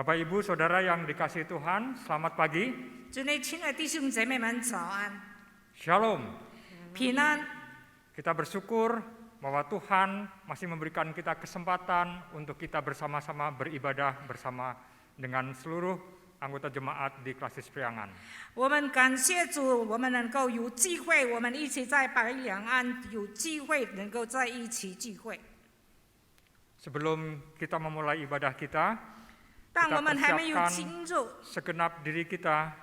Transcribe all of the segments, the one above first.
Bapak Ibu Saudara yang dikasihi Tuhan, selamat pagi. 主内亲爱的弟兄姐妹们早安， Shalom. 平安。 Kita bersyukur bahwa Tuhan masih memberikan kita kesempatan untuk kita bersama-sama beribadah bersama dengan seluruh anggota jemaat di Klasis Priangan. 我们感谢主，我们能够有机会，我们一起在白两岸有机会能够在一起聚会。 Sebelum kita memulai ibadah kita 但我们还没有 persiapkan 进入， segenap diri kita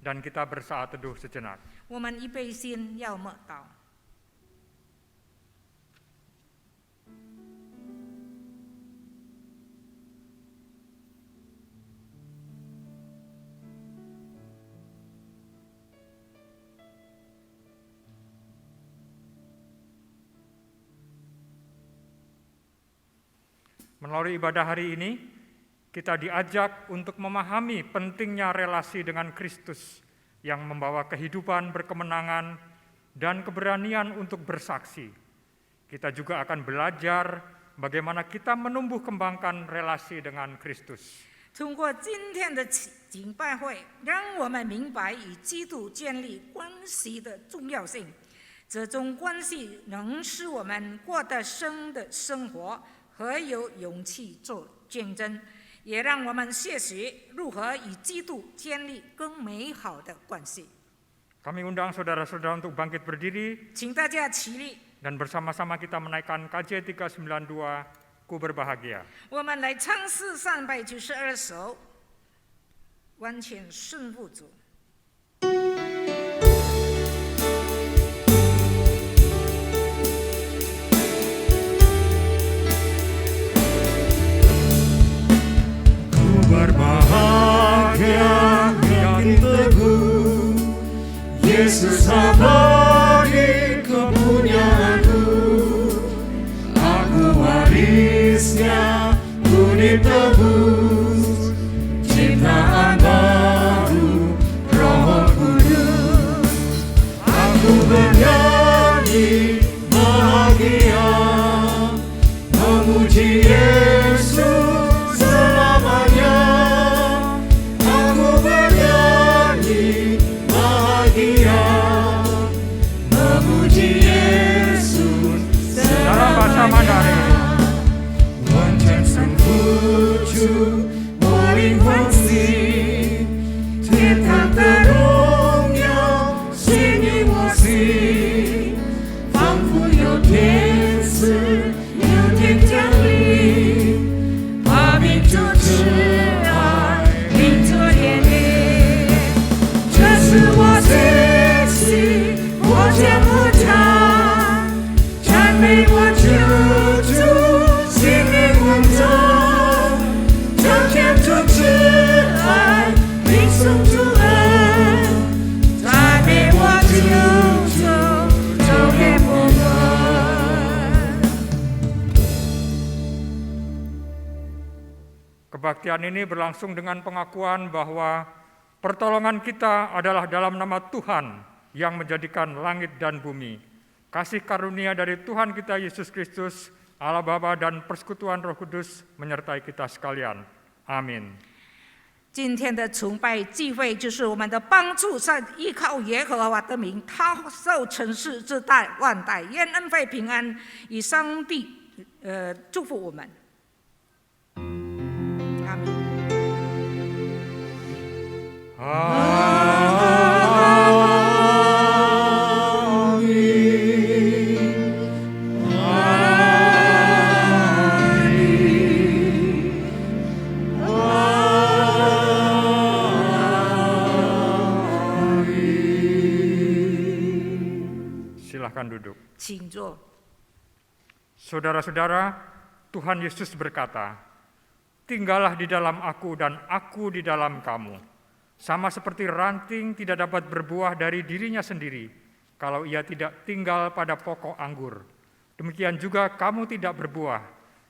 dan kita bersaat teduh sejenak. 我们预备心要默祷。 Melalui ibadah hari ini, kita diajak untuk memahami pentingnya relasi dengan Kristus yang membawa kehidupan berkemenangan dan keberanian untuk bersaksi. Kita juga akan belajar bagaimana kita menumbuh kembangkan relasi dengan Kristus. 通过今天的敬拜会，让我们明白与基督建立关系的重要性。这种关系能使我们过得生的生活和有勇气做见证，也让我们学习如何与基督建立更美好的关系。 Kami undang saudara-saudara untuk bangkit berdiri 请大家起立， dan bersama-sama kita menaikkan KJ 392, Ku Berbahagia. 我们来唱诗392首，完全顺服主。 Berbahagia yakin teguh, Yesus abadi kepunyaanku. Aku warisnya, ku ditebus, ciptaan baru, Roh Kudus. Aku bernyanyi bahagia, memuji Yesus selamanya. Aku bernyanyi bahagia, memuji Yesus Dalam bahasa Mandarin. 完全顺服主，我灵欢喜，天堂的荣耀显于我心，仿佛有天使有天降临，把民主之爱领作眼里，这是我的心，我将歌唱，赞美我救主，心灵稳重，彰显主之爱，领受主恩，赞美我救主，走遍我们。 Kebaktian ini berlangsung dengan pengakuan bahwa pertolongan kita adalah dalam nama Tuhan yang menjadikan langit dan bumi. Kasih karunia dari Tuhan kita Yesus Kristus, Allah Bapa dan persekutuan Roh Kudus menyertai kita sekalian. Amin. 今天的崇拜聚会就是我们的帮助，在依靠耶和华的名，他受尘世之代万代，愿恩惠平安，以上帝祝福我们。阿门。 Silahkan duduk. 请坐。 Saudara-saudara, Tuhan Yesus berkata, "Tinggallah di dalam aku dan aku di dalam kamu. Sama seperti ranting tidak dapat berbuah dari dirinya sendiri, kalau ia tidak tinggal pada pokok anggur. Demikian juga kamu tidak berbuah,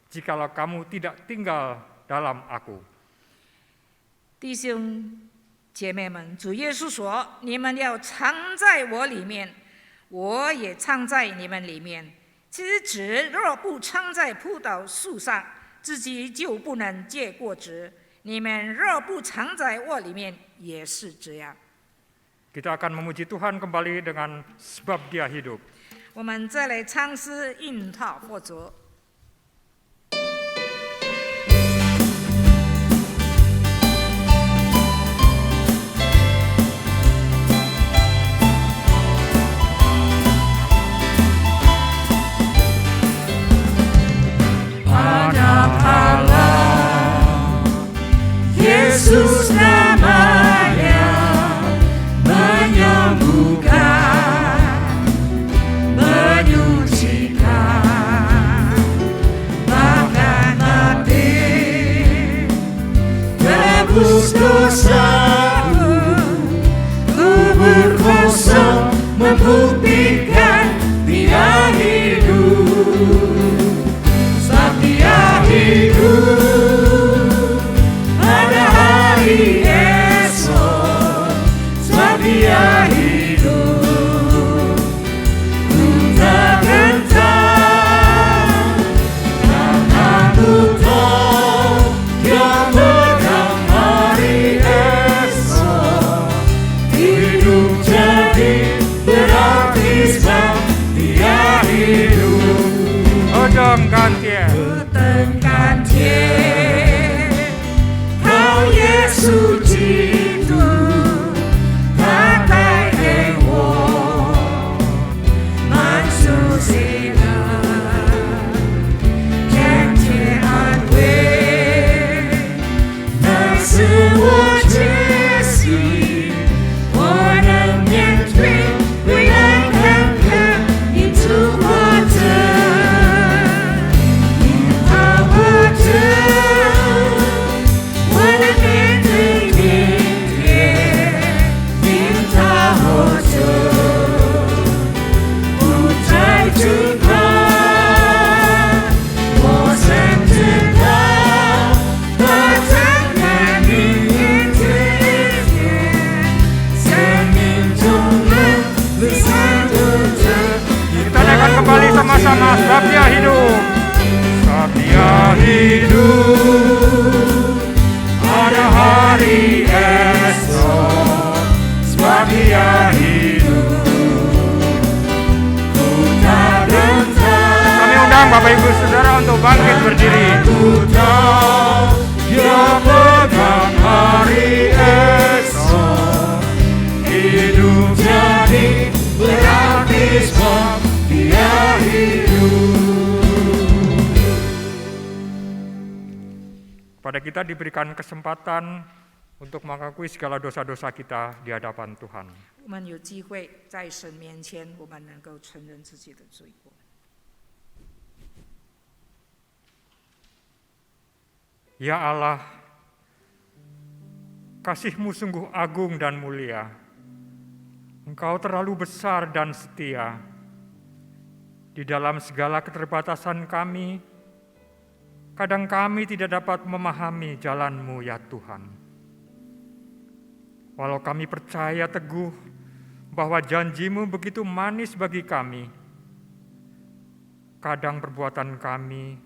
jikalau kamu tidak tinggal dalam aku." 弟兄姐妹们，主耶稣说：“你们要藏在我里面，我也藏在你们里面。枝子若不藏在葡萄树上，自己就不能结果子；你们若不常在我里面，也是这样。 Kita akan memuji Tuhan kembali dengan sebab Dia hidup. 我们再来唱诗应他或者。 Anak Allah, Yesus namanya, menyembuhkan, menyucikan, bahkan mati, tebus dosaku, kubur kosong membuktikan Dia hidup. Dia hidup pada hari esok, sebab Dia hidup. Ku tak gentar karena ku tahu Dia menang hari esok. Hidup jadi berarti sebab Dia hidup. Odong gantian. 等感天，靠耶稣基督，他带给我满属喜乐，天天安慰，那是我决心，我能面对未来坎坷，一出我这。 Kembali sama-sama, sebab Dia hidup. Sebab Dia hidup pada hari esok. Sebab Dia hidup. Ku tak gentar. Kami undang Bapak Ibu Saudara untuk bangkit berdiri. Ku tahu Dia menang hari esok. Hidup jadi berarti sebab Dia hidup. Pada kita diberikan kesempatan untuk mengakui segala dosa-dosa kita di hadapan Tuhan. 我们有机会在神面前，我们能够承认自己的罪过。 Ya Allah, kasih-Mu sungguh agung dan mulia. Engkau terlalu besar dan setia. Di dalam segala keterbatasan kami, kadang kami tidak dapat memahami jalan-Mu ya Tuhan. Walau kami percaya teguh bahwa janji-Mu begitu manis bagi kami, kadang perbuatan kami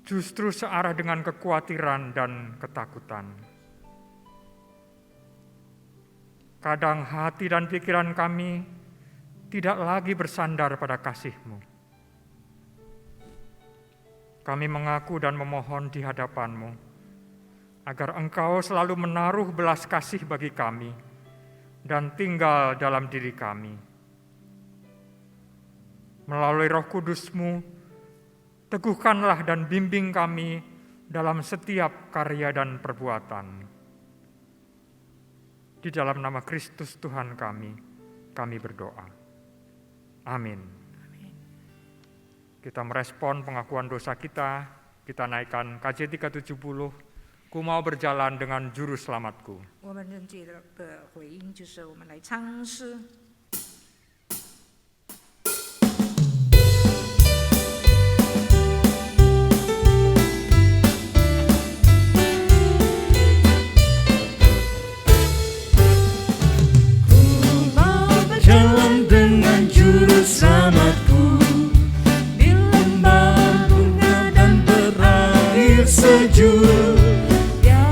justru searah dengan kekhawatiran dan ketakutan. Kadang hati dan pikiran kami tidak lagi bersandar pada kasih-Mu. Kami mengaku dan memohon di hadapan-Mu, agar Engkau selalu menaruh belas kasih bagi kami dan tinggal dalam diri kami. Melalui Roh Kudus-Mu, teguhkanlah dan bimbing kami dalam setiap karya dan perbuatan. Di dalam nama Kristus Tuhan kami berdoa. Amin. Kita merespon pengakuan dosa kita naikkan KJ 370, Ku mau berjalan dengan juru selamatku. 我们认罪的回应就是我们来唱诗。 Jalan dengan juru selamatku di lembah bunga dan berair sejuk. Dia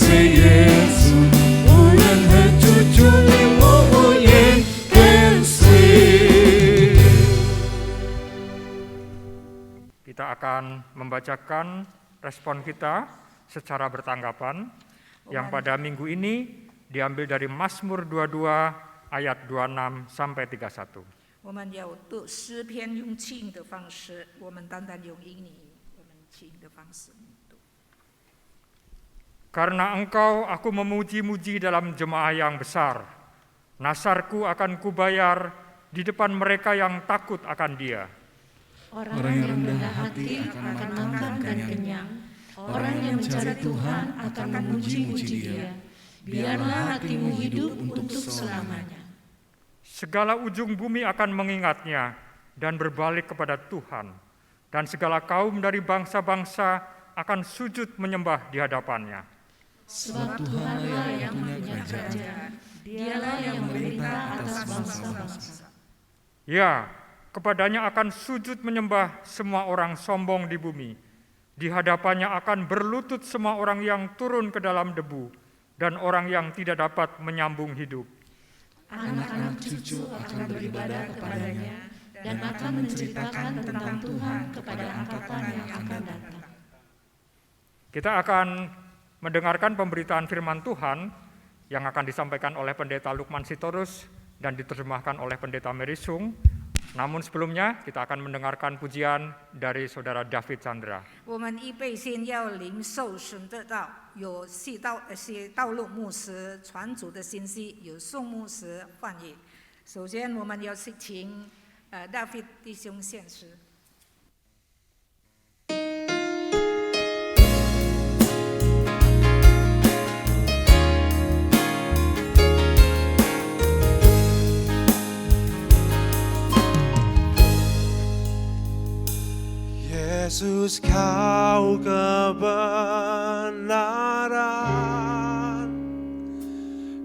谢耶稣，无论何处主领我愿跟随。 Kita akan membacakan respon kita secara bertanggapan yang pada minggu ini diambil dari Mazmur 22 ayat 26 sampai 31. 我们要读诗篇用轻的方式，我们单单用英语，我们轻的方式读。 Karena engkau aku memuji-muji dalam jemaah yang besar, nasarku akan kubayar di depan mereka yang takut akan Dia. Orang yang rendah hati akan makan dan kenyang. Orang yang mencari Tuhan akan memuji-muji Dia. Biarlah hatimu hidup untuk selamanya. Segala ujung bumi akan mengingatnya dan berbalik kepada Tuhan, dan segala kaum dari bangsa-bangsa akan sujud menyembah di hadapannya. Sebab Tuhanlah yang punya kerajaan. Dialah yang memerintah atas bangsa-bangsa. Ya, kepadanya akan sujud menyembah semua orang sombong di bumi. Di hadapannya akan berlutut semua orang yang turun ke dalam debu dan orang yang tidak dapat menyambung hidup. Anak-anak cucu akan beribadah kepadanya dan akan menceritakan tentang Tuhan kepada angkatan yang akan datang. Kita akan mendengarkan pemberitaan firman Tuhan yang akan disampaikan oleh Pendeta Lukman Sitorus dan diterjemahkan oleh Pendeta Merisung. Namun sebelumnya kita akan mendengarkan pujian dari Saudara David Chandra. 我们预备先要领受神的道，有道路牧师传主的信息，有宋牧师翻译。首先，我们要请David 弟兄献诗。 Yesus kau kebenaran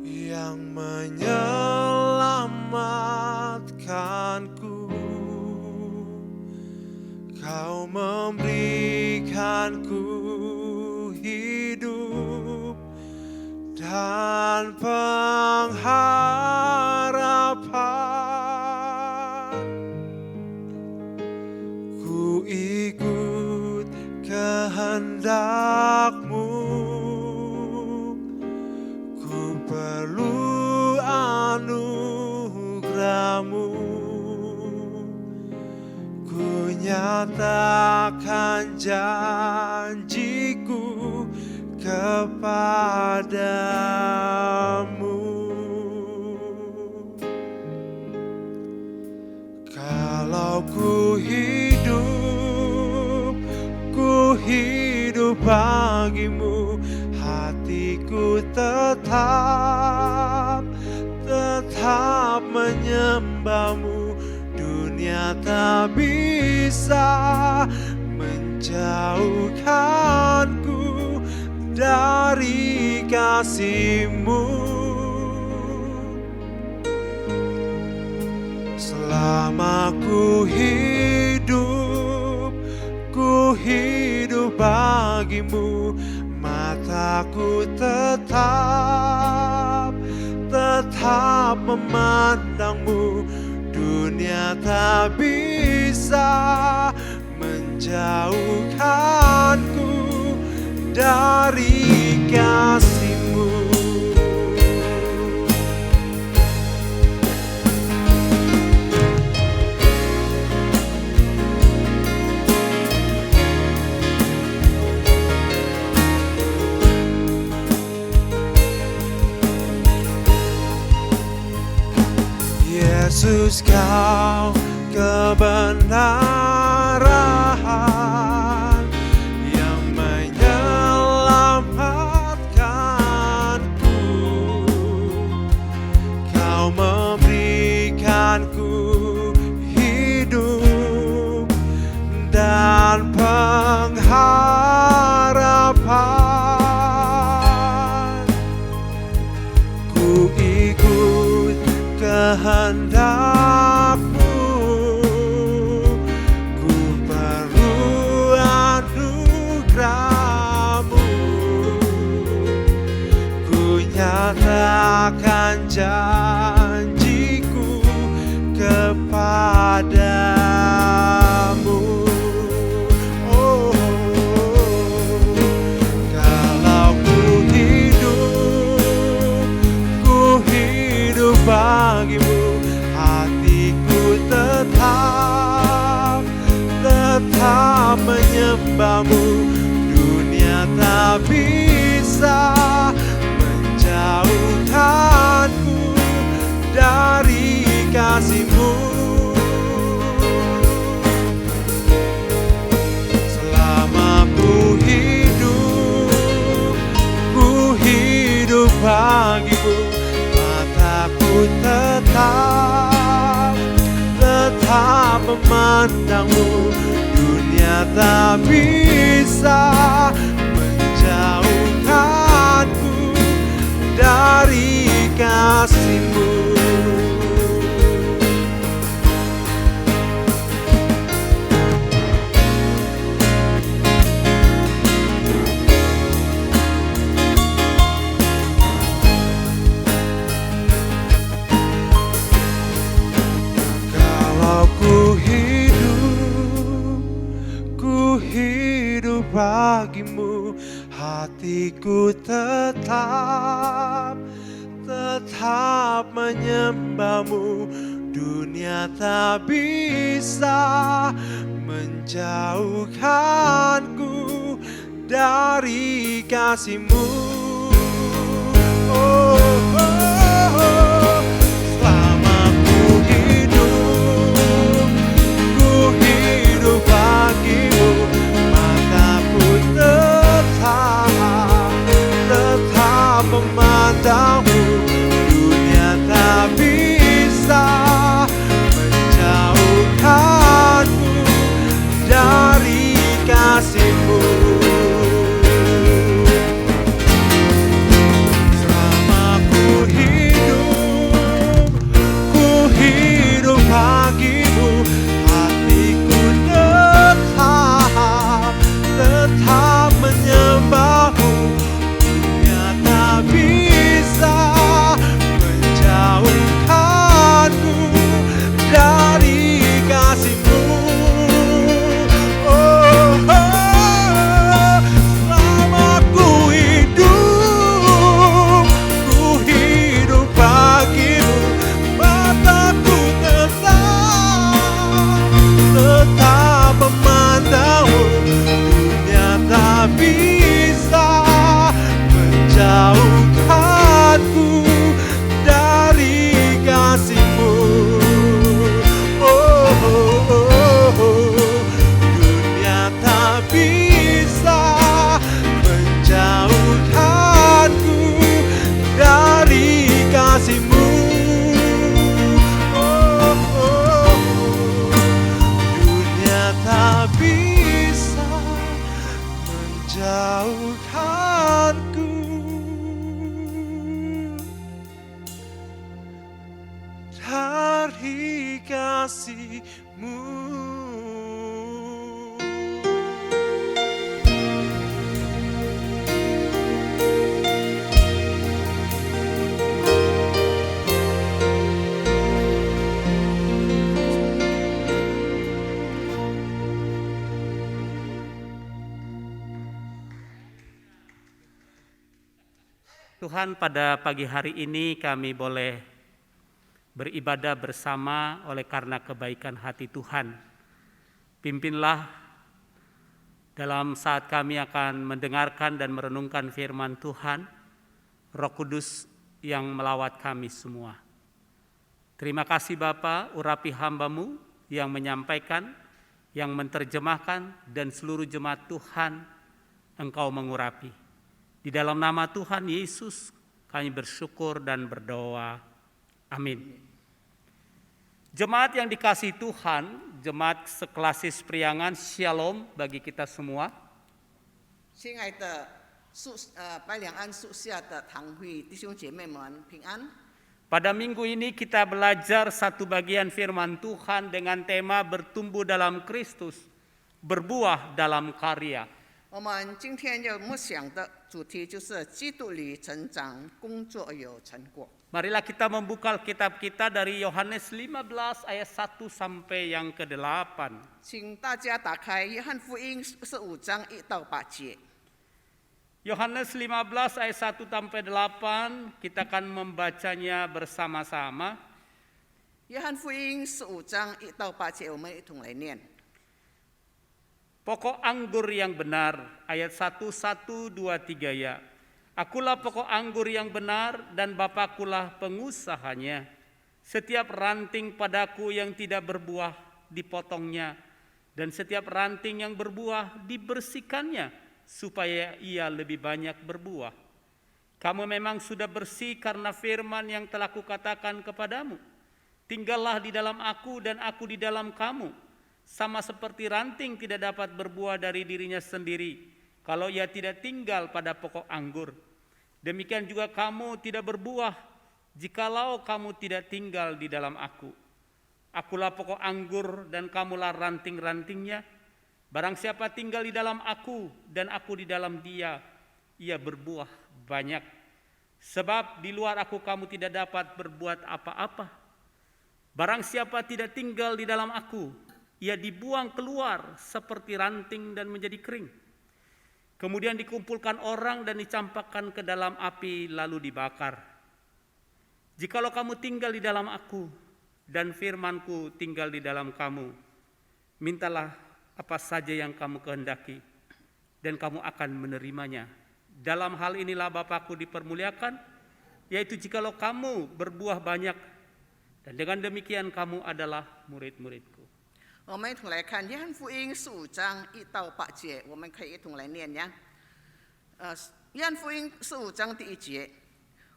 yang menyelamatkanku. Kau memberikanku hidup dan pengharapan. Ku ikut kehendak-Mu, ku perlu anugerah-Mu, ku nyatakan janjiku kepadamu. Kalau ku hidup bagimu, hatiku tetap menyembahmu. Dunia tak bisa menjauhkanku dari kasih-Mu. Selama ku hidup bagimu, mataku tetap memandangmu. Dunia tak bisa menjauhkanku dari kasih-Mu. Yesus kau kebenaran yang menyelamatkanku. Kau memberikanku hidup dan pengharapan. Ku ikut kehendak-Mu, ku perlu anugerah-Mu, nyatakan janjiku kepadamu. Oh, kalau ku hidup bagimu, hatiku tetap menyembahmu. Dunia tak bisa menjauhkanku dari kasih-Mu. Selama ku hidup bagimu, mataku tetap memandangmu. Dunia tak bisa menjauhkanku dari kasih-Mu. Kalau ku hidup bagimu, hatiku tetap menyembahmu. Dunia tak bisa menjauhkanku dari kasih-Mu. Oh, oh, oh. Selama ku hidup bagimu, mataku tetap memandangmu. Dunia tak bisa menjauhkanku dari kasih-Mu. Selama ku hidup bagimu, hatiku tetap menyembahmu. Dunia tak bisa menjauhkanku dari kasih-Mu. Oh, oh, selama ku hidup bagimu, mataku tetap memandangmu. Dunia tak bisa menjauhkanku dari kasih-Mu. Oh, oh, oh, oh. Dunia tak bisa menjauhkanku dari kasih-Mu. Oh, oh, oh. Dunia tak bisa menjauhkanku dari kasih-Mu. Tuhan, pada pagi hari ini kami boleh beribadah bersama oleh karena kebaikan hati Tuhan. Pimpinlah dalam saat kami akan mendengarkan dan merenungkan firman Tuhan, Roh Kudus yang melawat kami semua. Terima kasih Bapa, urapi hamba-Mu yang menyampaikan, yang menerjemahkan, dan seluruh jemaat Tuhan, Engkau mengurapi. Di dalam nama Tuhan Yesus kami bersyukur dan berdoa. Amin. Jemaat yang dikasihi Tuhan, jemaat seklasis Priangan, Shalom bagi kita semua. 亲爱的白两安属下的堂会弟兄姐妹们平安。 Pada minggu ini kita belajar satu bagian firman Tuhan dengan tema bertumbuh dalam Kristus, berbuah dalam karya. 我们今天要默想的主主题就是基督里成长，工作有成果。 Marilah kita membuka Alkitab kita dari Yohanes 15 ayat 1 sampai yang ke-8. 请大家打开约翰福音15章1到8节。 Yohanes 15 ayat 1 sampai 8, kita akan membacanya bersama-sama. 约翰福音15章1到8节，我们一同来念。 Pokok anggur yang benar, ayat 1, 1, 2, 3 ya. Akulah pokok anggur yang benar dan Bapakulah pengusahanya. Setiap ranting padaku yang tidak berbuah dipotongnya, dan setiap ranting yang berbuah dibersihkannya, supaya ia lebih banyak berbuah. Kamu memang sudah bersih karena firman yang telah kukatakan kepadamu. Tinggallah di dalam aku dan aku di dalam kamu. Sama seperti ranting tidak dapat berbuah dari dirinya sendiri kalau ia tidak tinggal pada pokok anggur. Demikian juga kamu tidak berbuah jikalau kamu tidak tinggal di dalam aku. Akulah pokok anggur dan kamulah ranting-rantingnya. Barang siapa tinggal di dalam aku dan aku di dalam dia, ia berbuah banyak. Sebab di luar aku kamu tidak dapat berbuat apa-apa. Barang siapa tidak tinggal di dalam aku, ia dibuang keluar seperti ranting dan menjadi kering. Kemudian dikumpulkan orang dan dicampakkan ke dalam api lalu dibakar. Jikalau kamu tinggal di dalam aku dan firmanku tinggal di dalam kamu, mintalah apa saja yang kamu kehendaki dan kamu akan menerimanya. Dalam hal inilah Bapakku dipermuliakan, yaitu jikalau kamu berbuah banyak, dan dengan demikian kamu adalah murid-muridku. 我们一同来看约翰福音15章1到8节，我们可以一同来念呀。约翰福音15章第1节，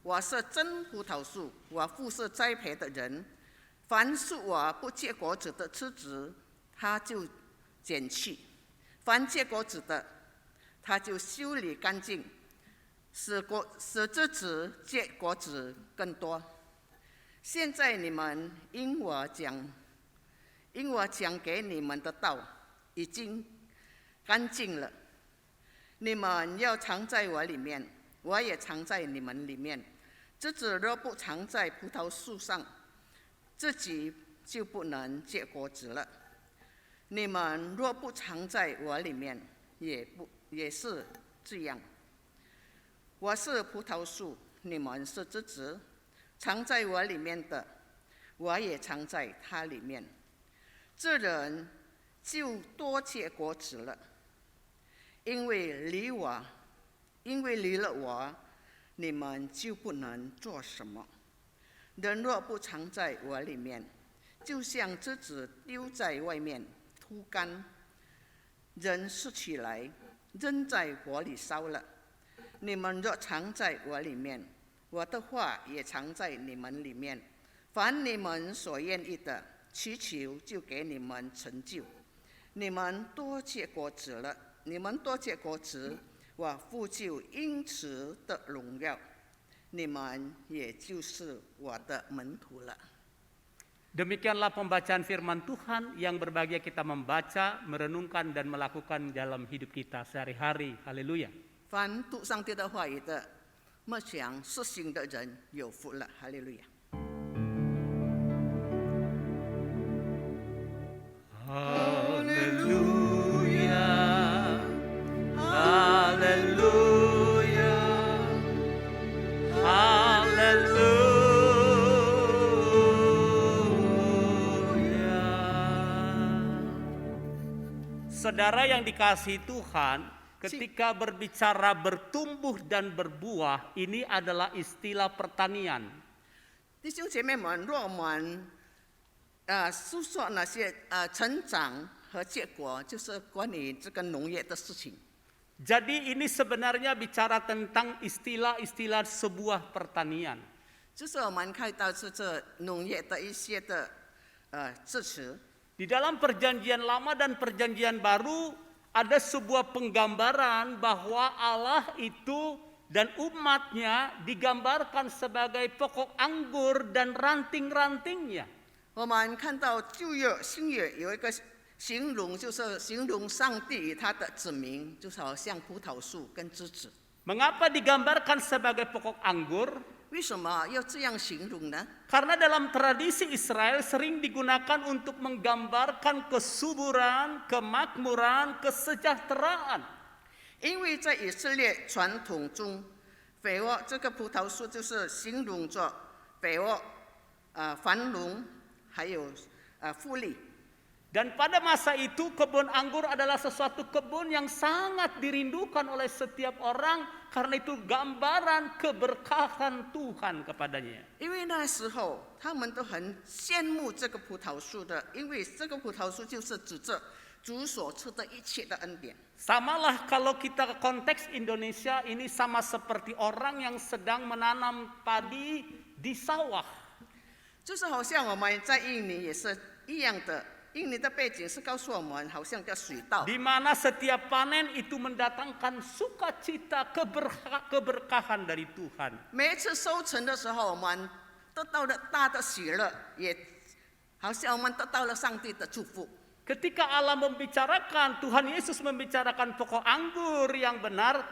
我是真葡萄树，我父是栽培的人。凡属我不结果子的枝子，他就剪去；凡结果子的，他就修理干净，使枝子结果子更多。现在你们因我讲给你们的道已经干净了，你们要藏在我里面，我也藏在你们里面。枝子若不藏在葡萄树上，自己就不能结果子了。你们若不藏在我里面，也是这样。我是葡萄树，你们是枝子，藏在我里面的，我也藏在他里面。这人就多结果子了，因为离了我，你们就不能做什么。人若不藏在我里面，就像枝子丢在外面枯干，人拾起来扔在火里烧了。你们若藏在我里面，我的话也藏在你们里面，凡你们所愿意的，祈求就给你们成就。你们多结果子了，我父就因此的荣耀，你们也就是我的门徒了。 Demikianlah pembacaan firman Tuhan yang berbahagia kita membaca, merenungkan dan melakukan dalam hidup kita sehari-hari. Haleluya. 凡读上帝的话语的默想实行的人有福了。哈利路亚。 Haleluya, haleluya, haleluya. Saudara yang dikasihi Tuhan, ketika berbicara bertumbuh dan berbuah, ini adalah istilah pertanian. 弟兄姐妹们，若我们诉说那些成长和结果，就是关于这个农业的事情。 Jadi ini sebenarnya bicara tentang istilah-istilah sebuah pertanian. 就是我们看到是这农业的一些的字词。 Di dalam perjanjian lama dan perjanjian baru ada sebuah penggambaran bahwa Allah itu dan umatnya digambarkan sebagai pokok anggur dan ranting-rantingnya. 我们看到旧约、新约有一个形容，就是形容上帝与他的子民，就是好像葡萄树跟枝子。Mengapa digambarkan sebagai pokok anggur? 为什么要这样形容呢？ Karena dalam tradisi Israel sering digunakan untuk menggambarkan kesuburan, kemakmuran, kesejahteraan. 因为在以色列传统中，肥沃这个葡萄树就是形容着肥沃、繁荣，还有富丽。 Dan pada masa itu kebun anggur adalah sesuatu kebun yang sangat dirindukan oleh setiap orang karena itu gambaran keberkahan Tuhan kepadanya. 因为那时候他们都很羡慕这个葡萄树的，因为这个葡萄树就是指着主所赐的一切的恩典。 Samalah kalau kita konteks Indonesia ini sama seperti orang yang sedang menanam padi di sawah. 就是好像我们在印尼也是一样的。 印尼的背景是告诉我们，好像个水稻， Di mana setiap panen itu mendatangkan sukacita keberkahan dari Tuhan. 每一次收成的时候，我们得到了大的喜乐，也好像我们得到了上帝的祝福。 Ketika Allah membicarakan, Tuhan Yesus membicarakan pokok anggur yang benar,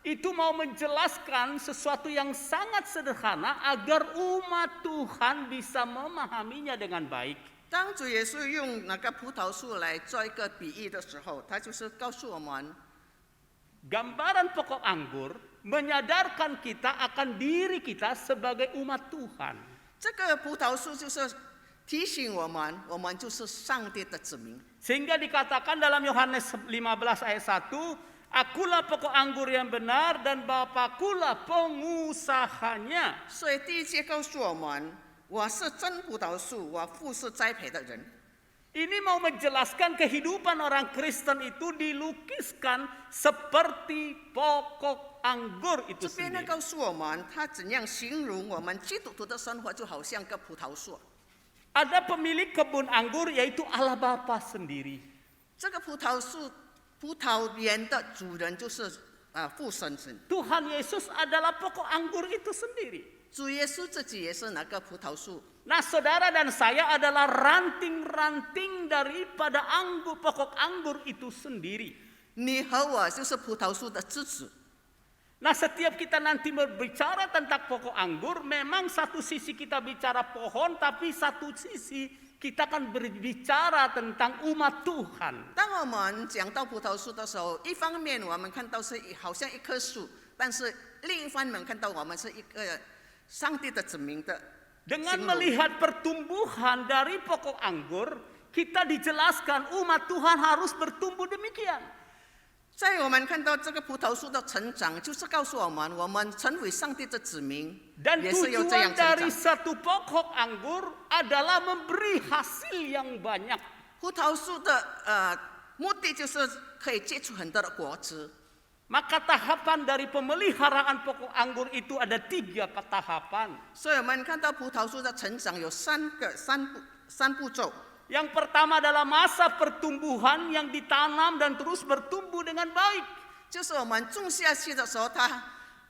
itu mau menjelaskan sesuatu yang sangat sederhana agar umat Tuhan bisa memahaminya dengan baik. 当主耶稣用那个葡萄树来做一个比喻的时候，他就是告诉我们， Gambaran pokok anggur menyadarkan kita akan diri kita sebagai umat Tuhan. 这个葡萄树就是提醒我们，我们就是上帝的子民。 Sehingga dikatakan dalam Yohanes 15 ayat 1, akulah pokok anggur yang benar dan Bapakulah pengusahanya. 所以第一节告诉我们，我是真葡萄树，我父是栽培的人。 Ini mau menjelaskan kehidupan orang Kristen itu dilukiskan seperti pokok anggur itu 这边呢 sendiri. 告诉我们，他怎样形容我们基督徒的生活，就好像个葡萄树。 Ada pemilik kebun anggur yaitu Allah Bapa sendiri. 这个葡萄树、葡萄园的主人就是父神神。 Tuhan Yesus adalah pokok anggur itu sendiri. 主耶稣自己也是那个葡萄树。 Nah, saudara dan saya adalah ranting-ranting daripada pokok anggur itu sendiri. 你和我就是葡萄树的枝子。 Nah, setiap kita nanti berbicara tentang pokok anggur, memang satu sisi kita bicara pohon, tapi satu sisi kita akan berbicara tentang umat Tuhan. 当我们讲到葡萄树的时候，一方面我们看到是好像一棵树，但是另一方面看到我们是一个上帝的子民的。 Dengan melihat pertumbuhan dari pokok anggur, kita dijelaskan umat Tuhan harus bertumbuh demikian. 在我们看到这个葡萄树的成长，就是告诉我们，我们成为上帝的子民， Dan 也是要这样 tujuan 成 dari 长。 satu pokok anggur adalah memberi hasil yang banyak. 葡萄树的目的就是可以结出很多的果子。 Maka tahapan dari pemeliharaan pokok anggur itu ada 3 tahapan. 所以我们看到葡萄树的成长有三步骤。 Yang pertama adalah masa pertumbuhan yang ditanam dan terus bertumbuh dengan baik. 就是我们种下去的时候，它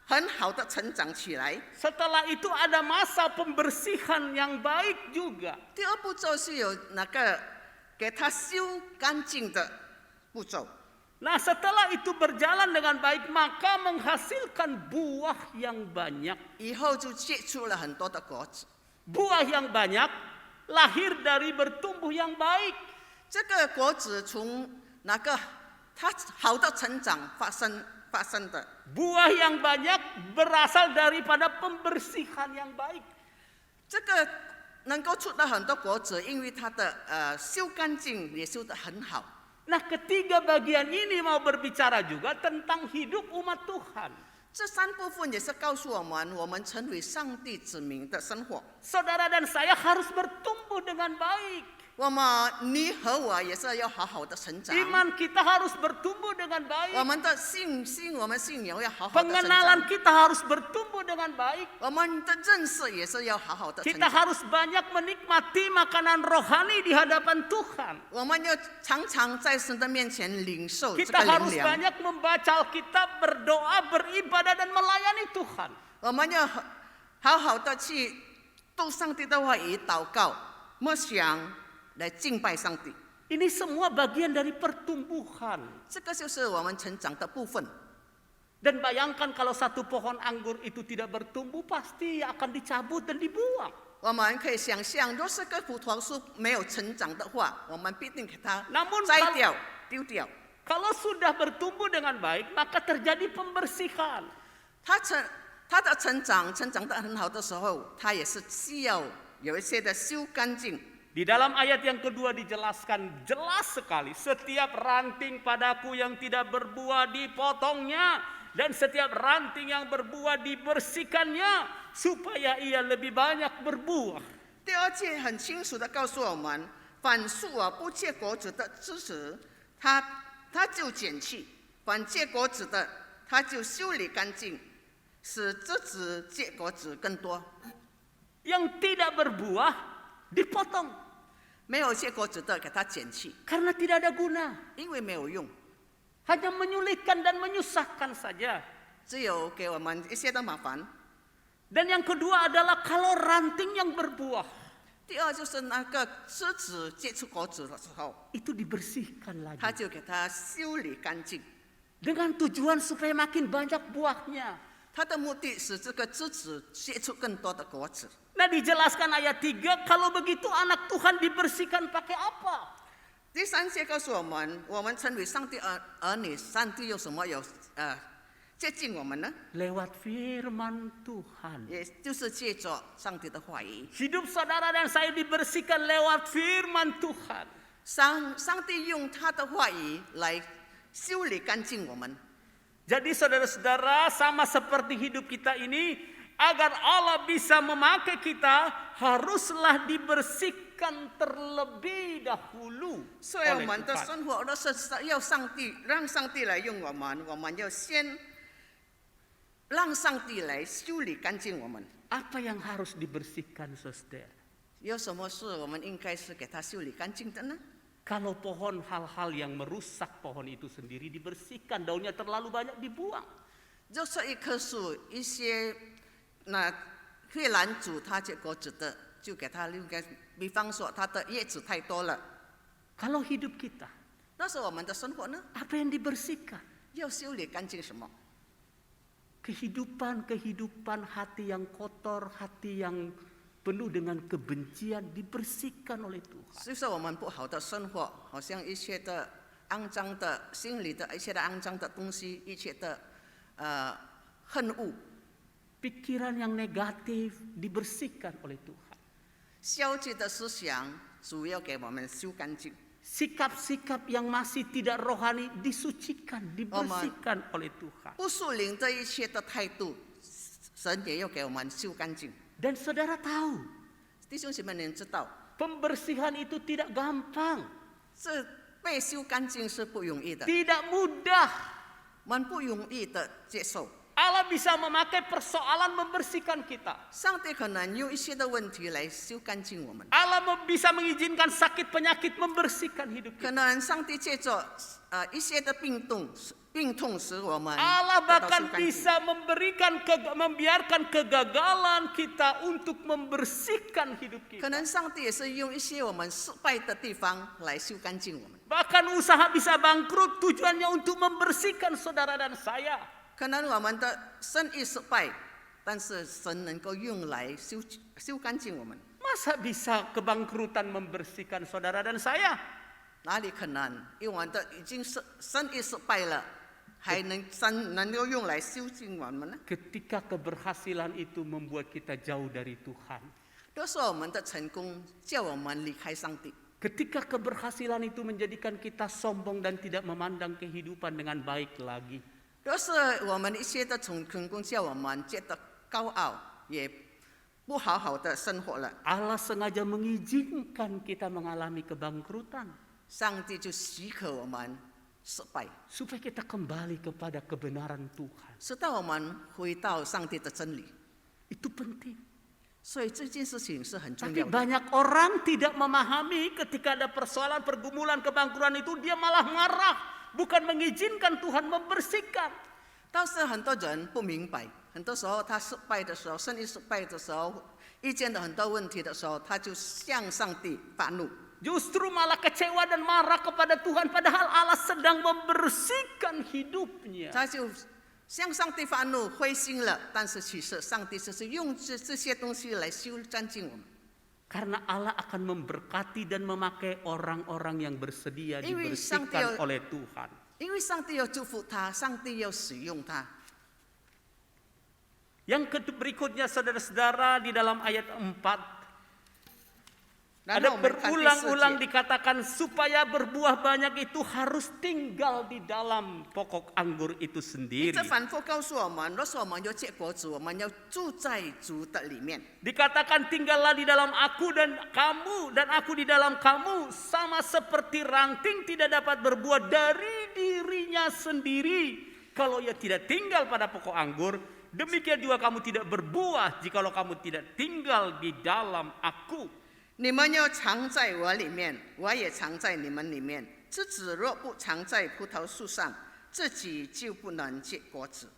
很好的成长起来。 Setelah itu ada masa pembersihan yang baik juga. 第二步骤是有那个给它修干净的步骤。 Nah, setelah itu berjalan dengan baik, maka menghasilkan buah yang banyak. 以后就结出了很多的果子。 Buah yang banyak lahir dari bertumbuh yang baik. 这个果子从那个它好的成长发生的。 Buah yang banyak berasal daripada pembersihan yang baik. 这个能够出到很多果子，因为它的修干净也修得很好。 Nah, ketiga bagian ini mau berbicara juga tentang hidup umat Tuhan. 这三部分也是告诉我们，我们成为上帝子民的生活。 Saudara dan saya harus bertumbuh dengan baik. 你和我也是要好好的成长。 Iman kita harus bertumbuh dengan 我 baik. 们的信心，我们信仰要好好的成 Pengenalan 长。 kita harus bertumbuh dengan baik. 我们的认识也是要好好的成 Kita 长。 harus banyak menikmati makanan rohani di hadapan Tuhan. 我们要常常在神的面前领受这 Kita 个 harus 灵粮。 banyak membaca Alkitab, berdoa, beribadah dan melayani Tuhan. 我们要好好的去读上帝的话语，祷告、默想，来敬拜上帝。 Ini semua bagian dari pertumbuhan. 这个就是我们成长的部分。Dan bayangkan kalau satu pohon anggur itu tidak bertumbuh, pasti akan dicabut dan dibuang. 我们可以想象，若是个葡萄树没有成长的话，我们必定给它 Namun 摘掉、丢掉。 Kalau sudah bertumbuh dengan baik, maka terjadi pembersihan. 它的成长得很好的时候，它也是需要有一些的修干净。 Di dalam ayat yang kedua dijelaskan jelas sekali, setiap ranting padaku yang tidak berbuah dipotongnya, dan setiap ranting yang berbuah dibersihkannya, supaya ia lebih banyak berbuah. 第二节很清楚的告诉我们，凡树不结果子的枝子，它就剪去；凡结果子的，它就修理干净，使枝子结果子更多。 Yang tidak berbuah dipotong. 没有结果子的，给它剪去， Karena tidak ada guna. 因为没有用， Hanya menyulitkan dan menyusahkan saja. 只有给我们一些的麻烦。 Dan yang kedua adalah kalau ranting yang berbuah, 第二就是那个枝子结出果子的时候， itu dibersihkan 它 lagi. 就给它修理干净。 Dengan tujuan supaya makin banyak buahnya. 它的目的使这个枝子结出更多的果子。 Nah dijelaskan ayat 3, kalau begitu anak Tuhan dibersihkan pakai apa? 第三节告诉我们成为上帝儿女，上帝用什么接近我们呢？ Lewat firman Tuhan. 也就是借着上帝的话语。 Hidup saudara dan saya dibersihkan lewat firman Tuhan. 上帝用他的话语来修理干净我们。 Jadi saudara-saudara, sama seperti hidup kita ini, agar Allah bisa memakai kita, haruslah dibersihkan terlebih dahulu 所以我 oleh 们的 Tuhan. 生活若是要让上帝来用我们要先让上帝来修理干净我们。 Apa yang harus dibersihkan, saudara? 有什么事我们应该是给他修理干净的呢？ Kalau pohon hal-hal yang merusak pohon itu sendiri dibersihkan, daunnya terlalu banyak dibuang. 就是一棵树，一些会拦阻它结果子的，就给它应该，比方说它的叶子太多了。 Kalau hidup kita, 那是我们的生活呢， apa yang dibersihkan? 要修理干净什么？ Kehidupan hati yang kotor, hati yang penuh dengan kebencian dibersihkan oleh Tuhan. 就是我们不好的生活，好像一切的肮脏的心里的一切的肮脏的东西，一切的恨恶， Pikiran yang negatif dibersihkan oleh Tuhan. 消极的思想，主要给我们修干净。 Sikap-sikap yang masih tidak rohani disucikan, dibersihkan oleh Tuhan. 不属灵的一切的态度，神也要给我们修干净。 Dan saudara tahu, 弟兄姐妹，您知道， pembersihan itu tidak gampang, 这被修干净是不容易的， tidak mudah. 我们不容易的接受。 Allah bisa memakai persoalan membersihkan kita. 上帝可能用一些的问题来修干净我们， Allah bisa mengizinkan sakit penyakit membersihkan hidup 可 kita. 能上帝借着一些的病痛使我们 Allah 得到 bahkan 修干净。 bisa membiarkan kegagalan kita untuk membersihkan hidup 可 kita. 能上帝也是用一些我们失败的地方来修干净我们， Bahkan usaha bisa bangkrut, tujuannya untuk membersihkan saudara dan saya. 可能我们的生意失败，但是神能够用来修干净我们。 Masa bisa kebangkrutan membersihkan saudara dan saya? 哪里可能？因为我们的已经生意失败了，还能够用来修净我们呢？ Ketika keberhasilan itu membuat kita jauh dari Tuhan. 都是我们的成功叫我们离开上帝。 Ketika keberhasilan itu menjadikan kita sombong dan tidak memandang kehidupan dengan baik lagi. 都是我们一些的成功叫我们觉得高傲，也不好好的生活了。 Allah sengaja mengizinkan kita mengalami kebangkrutan 上帝就许可我们失败， supaya kita kembali kepada kebenaran Tuhan. 直到我们回到上帝的真理。 Itu penting. 所以这件事情是很重 Tapi 要的。 banyak orang tidak memahami ketika ada persoalan pergumulan kebangkrutan itu dia malah marah, bukan mengizinkan Tuhan membersihkan. 但是很多人不明白，很多时候他失败的时候，生意失败的时候，遇见了很多问题的时候，他就向上帝发怒。 Justru malah kecewa dan marah kepada Tuhan padahal Allah sedang membersihkan hidupnya. 他就向上帝发怒，灰心了，但是其实上帝就是用这些东西来修干净我们。 Karena Allah akan memberkati dan memakai orang-orang yang bersedia 因为上帝 dibersihkan 要 oleh Tuhan. 因为上帝要祝福他，上帝要使用他。 Yang berikutnya saudara-saudara di dalam ayat 4. 然 Ada 后我们看第四 berulang-ulang 节， dikatakan supaya berbuah banyak itu harus tinggal di dalam pokok anggur itu 一 sendiri. 直反复告诉我们，若是我们要结果子，我们要住在主的里面。 Dikatakan tinggallah di dalam aku dan kamu dan aku di dalam kamu sama seperti ranting tidak dapat berbuah dari dirinya sendiri kalau ia tidak tinggal pada pokok anggur. Demikian juga kamu tidak berbuah jikalau kamu tidak tinggal di dalam aku. 你们要藏在我里面，我也藏在你们里面。枝子若不藏在葡萄树上，自己就不能结果子。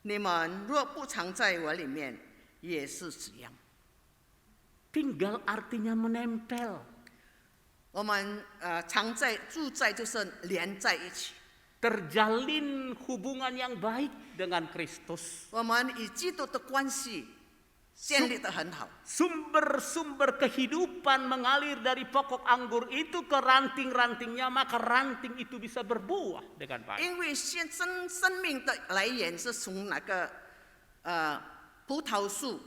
你们若不藏在我里面，也是这样。 Tinggal artinya menempel. 我们藏在住在就是连在一起。 Terjalin hubungan yang baik dengan Kristus. 我们与基督的关系建立得很好。 Sumber-sumber kehidupan mengalir dari pokok anggur itu ke ranting-rantingnya, maka ranting itu bisa berbuah dengan baik. 因为生命的来源是从那个葡萄树。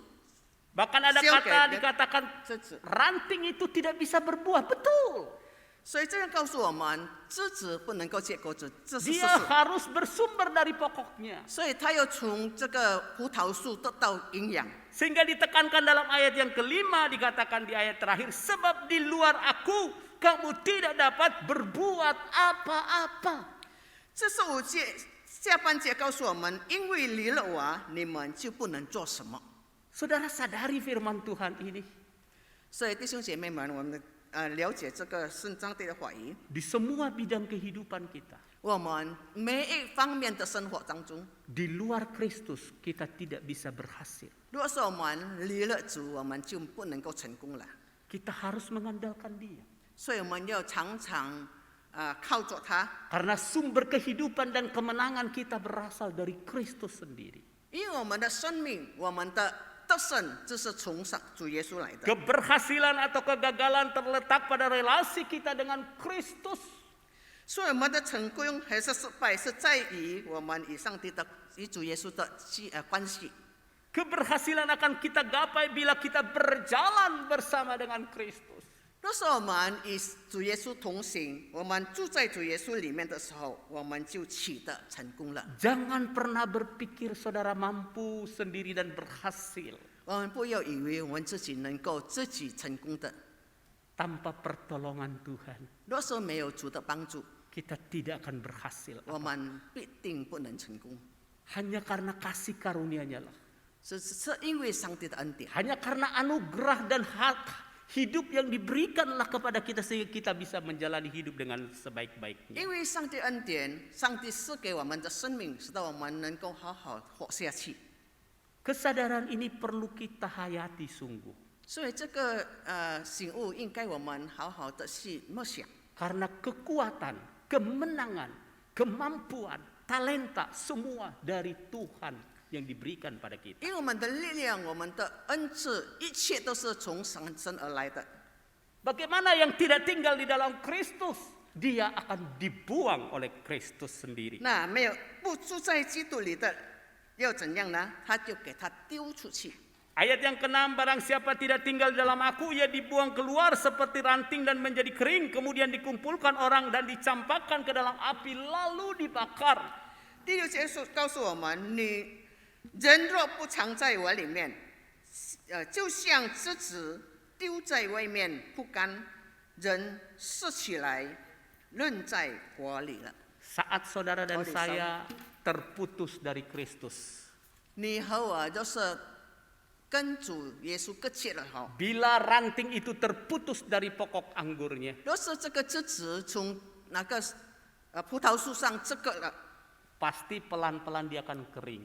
Bahkan ada kata dikatakan 枝子， ranting itu tidak bisa berbuah. Betul. 所以这样告诉我们，枝子不能够结果子，这是事 Dia 实。 harus bersumber dari pokoknya. 所以他要从这个葡萄树得到营养。 Sehingga ditekankan dalam ayat yang kelima, dikatakan di ayat terakhir, sebab di luar aku kamu tidak dapat berbuat apa-apa. 这是5节下半节告诉我们，因为离了我，你们就不能做什么。 Saudara sadari firman Tuhan ini. 所以弟兄姐妹们，我们了解这个圣上帝的话语， Di semua bidang kehidupan kita. 我们每一方面的生活当中， Di luar Kristus kita tidak bisa berhasil. 如果说我们离了主，我们就不能够成功了。 Kita harus mengandalkan Dia. 所以我们要常常靠着他， Karena sumber kehidupan dan kemenangan kita berasal dari Kristus sendiri. 因为我们的生命，我们的得胜就是从上主耶稣来的。 Keberhasilan atau kegagalan terletak pada relasi kita dengan Kristus. 所以我们的成功还是失败，是在于我们与上帝的、与主耶稣的关系。 Keberhasilan akan kita gapai bila kita berjalan bersama dengan Kristus. 若是我们与主耶稣同行，我们住在主耶稣里面的时候，我们就取得成功了。 Jangan pernah berpikir saudara mampu sendiri dan berhasil 我们不要以为我们自己能够自己成功的， tanpa pertolongan Tuhan. 若是没有主的帮助， Kita tidak akan berhasil. 我们必定不能成功。 Hanya karena kasih karunia-Nya lah. 是因为上帝的恩典， Hanya karena anugerah dan hak hidup yang diberikanlah kepada kita sehingga kita bisa menjalani hidup dengan sebaik-baiknya. 因为上帝恩典，上帝赐给我们的生命，使得我们能够好好活下去。 Kesadaran ini perlu kita hayati sungguh. 所以这个醒悟应该我们好好的去默想， Karena kekuatan, kemenangan, kemampuan, talenta semua dari Tuhan yang diberikan pada kita. 因为我们的力量、我们的恩赐，一切都是从神而来的。 Bagaimana yang tidak tinggal di dalam Kristus? Dia akan dibuang oleh Kristus sendiri. 那没有不住在基督里的，要怎样呢？他就给他丢出去。 Ayat yang ke-6, barang siapa tidak tinggal di dalam aku, ia dibuang keluar seperti ranting dan menjadi kering, kemudian dikumpulkan orang dan dicampakkan ke dalam api, lalu dibakar. 第6节告诉我们：你人若不藏在我里面，就像枝子丢在外面不干，人拾起来扔在火里了。 Saat saudara dan Oh, di saya terputus dari Kristus, 你和我就是跟主耶稣隔绝了哈。 bila ranting itu terputus dari pokok anggurnya, 若是这个枝子从那个葡萄树上这个了， pasti pelan-pelan dia akan kering.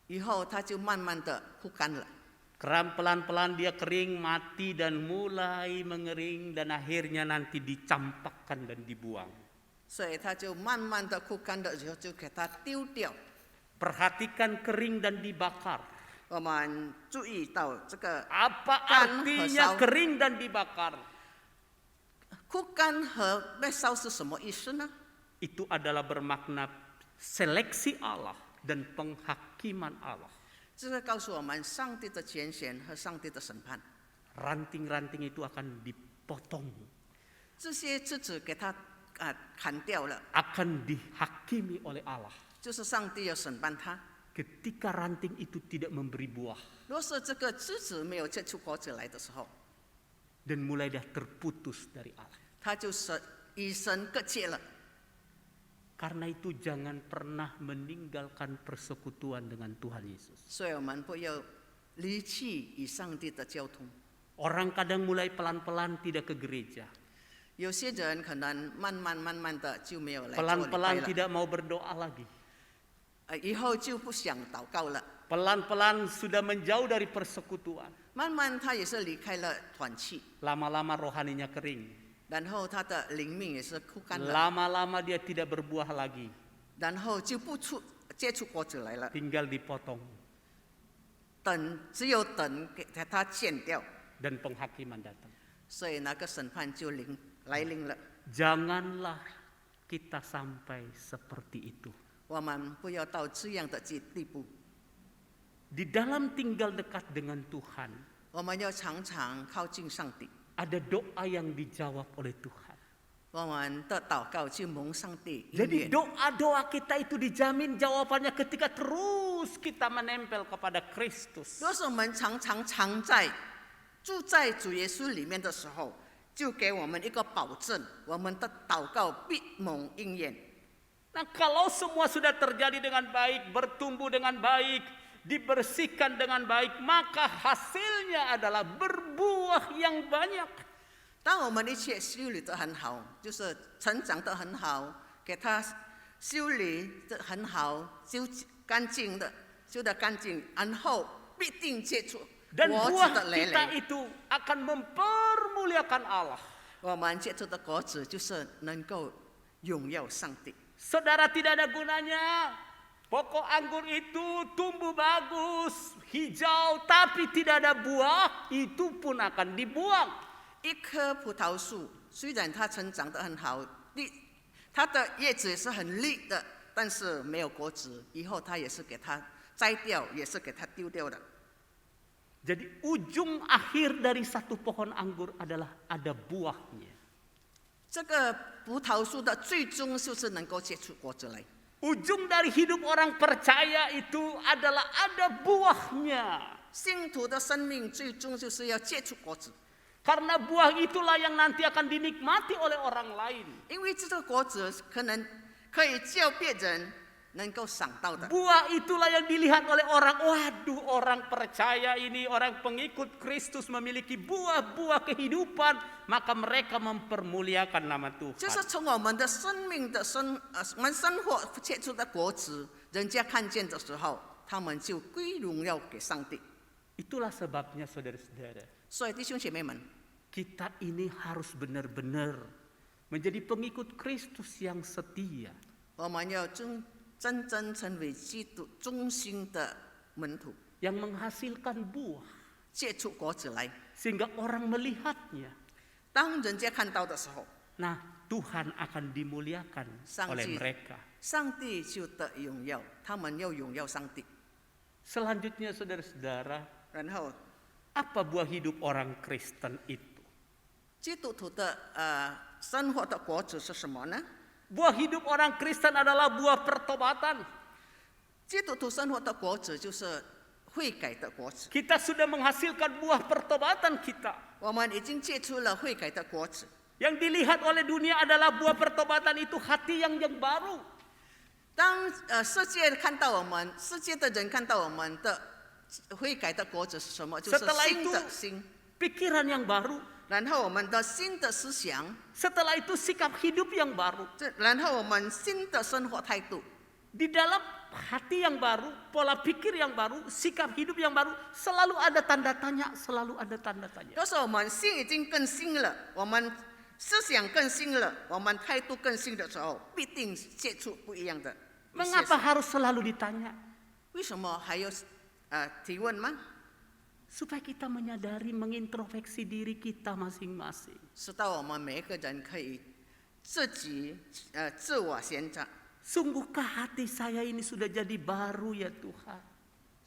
以后它就慢慢的枯干了。 Pelan-pelan dia kering, mati dan mulai mengering dan akhirnya nanti dicampakkan dan dibuang. 所以它就慢慢的枯干的时候，就给它丢掉。Perhatikan kering dan dibakar. 我们注意到这个 Apa 干和 artinya 烧， kering dan dibakar? 枯干和被烧是什么意思呢？ Itu adalah bermakna seleksi Allah dan penghakiman Allah. 这个告诉我们上帝的拣选和上帝的审判。 Ranting-ranting itu akan dipotong, 这些枝子给它砍掉了， akan dihakimi oleh Allah. 就是上帝要审判它。 Ketika ranting itu tidak memberi buah 若是这个枝子没有结出果子来的时候， dan mulai dah terputus dari Allah. 它就是与神隔绝了。 Karena itu jangan pernah meninggalkan persekutuan dengan Tuhan Yesus. 所以我们不要离弃与上帝的交通。 Orang kadang mulai pelan-pelan tidak ke gereja. 有些人可能慢慢的就没有来做礼拜 Pelan-pelan 了， tidak mau berdoa lagi. 以后就不想祷告了。 Pelan-pelan sudah menjauh dari persekutuan. 慢慢他也是离开了团契， Lama-lama rohaninya kering. 然后他的灵命也是枯干了， Lama-lama dia tidak berbuah lagi. 然后就不结出果子来了。 Tinggal dipotong 只有等给他剪掉， dan penghakiman datang. 所以那个审判就来临了。 Janganlah kita sampai seperti itu. 我们不要到这样的地步， Di dalam tinggal dekat dengan Tuhan, 我们要常常靠近上帝， ada doa yang dijawab oleh Tuhan. 我们的祷告就蒙上帝应 Jadi 允。 doa-doa kita itu dijamin jawabannya ketika terus kita menempel kepada Kristus. 若是我们常住在主耶稣里面的时候，就给我们一个保证，我们的祷告必蒙应验。 Nah, kalau semua sudah terjadi dengan baik, bertumbuh dengan baik, dibersihkan dengan baik, maka hasilnya adalah berbuah yang banyak. 当我们一切修理得很好，就是成长得很好，给他修理得很好，修得干净，然后必定结出 Dan 果子 buah 的累 kita 累。 itu akan mempermuliakan Allah. 我们结出的果子就是能够荣耀上帝。 Saudara, tidak ada gunanya pokok anggur itu tumbuh bagus, hijau, tapi tidak ada buah, itu pun akan dibuang. 一棵葡萄树虽然它成长得很好，它的叶子也是很绿的，但是没有果子，以后它也是给它摘掉，也是给它丢掉的。 Jadi ujung akhir dari satu pohon anggur adalah ada buahnya. 这个葡萄树的最终就是能够结出果子来。 Ujung dari hidup orang percaya itu adalah ada buahnya. 信徒的生命最终就是要结出果子， Karena buah itulah yang nanti akan dinikmati oleh orang lain. 因为这个果子可能可以叫别人能够赏到的。 Buah itulah yang dilihat oleh orang. Waduh, orang percaya ini, orang pengikut Kristus memiliki buah-buah kehidupan, maka mereka mempermuliakan nama 就 Tuhan. 是从我们的生命的我们生活结出的果子，人家看见的时候，他们就归荣耀给上帝。 Itulah sebabnya saudara-saudara, 所以弟兄姐妹们， kita ini harus benar-benar menjadi pengikut Kristus yang setia. 我们要真成为基督忠心的门徒， Yang menghasilkan buah 结出果子来。 sehingga orang melihatnya. 当人家看到的时候， Nah, Tuhan akan dimuliakan oleh mereka. 上帝就得荣耀，他们要荣耀上帝。 Selanjutnya saudara-saudara, 然后 apa buah hidup orang Kristen itu? 基督徒的生活的果子是什么呢？ Buah hidup orang Kristen adalah buah pertobatan. 基督徒生活的果子就是悔改的果子。 Kita sudah menghasilkan buah pertobatan kita. 我们已经结出了悔改的果子。 Yang dilihat oleh dunia adalah buah pertobatan itu hati yang baru. 当世界看到我们，世界的人看到我们的悔改的果子是什么？就是 Setelah 新 itu 的心。 pikiran yang baru. 然后我们的新的思想， Setelah itu sikap hidup yang baru. 然后我们新的生活态度。 Di dalam hati yang baru, pola pikir yang baru, sikap hidup yang baru, selalu ada tanda tanya, selalu ada tanda tanya. 要是我们心已经更新了，我们思想更新了，我们态度更新的时候，必定结出不一样的。 Mengapa harus selalu ditanya? 为什么还有提问吗？ Supaya kita menyadari, mengintrospeksi diri kita masing-masing. 直到我们每一个人可以自己自我检查。 Sungguhkah hati saya ini sudah jadi baru ya Tuhan?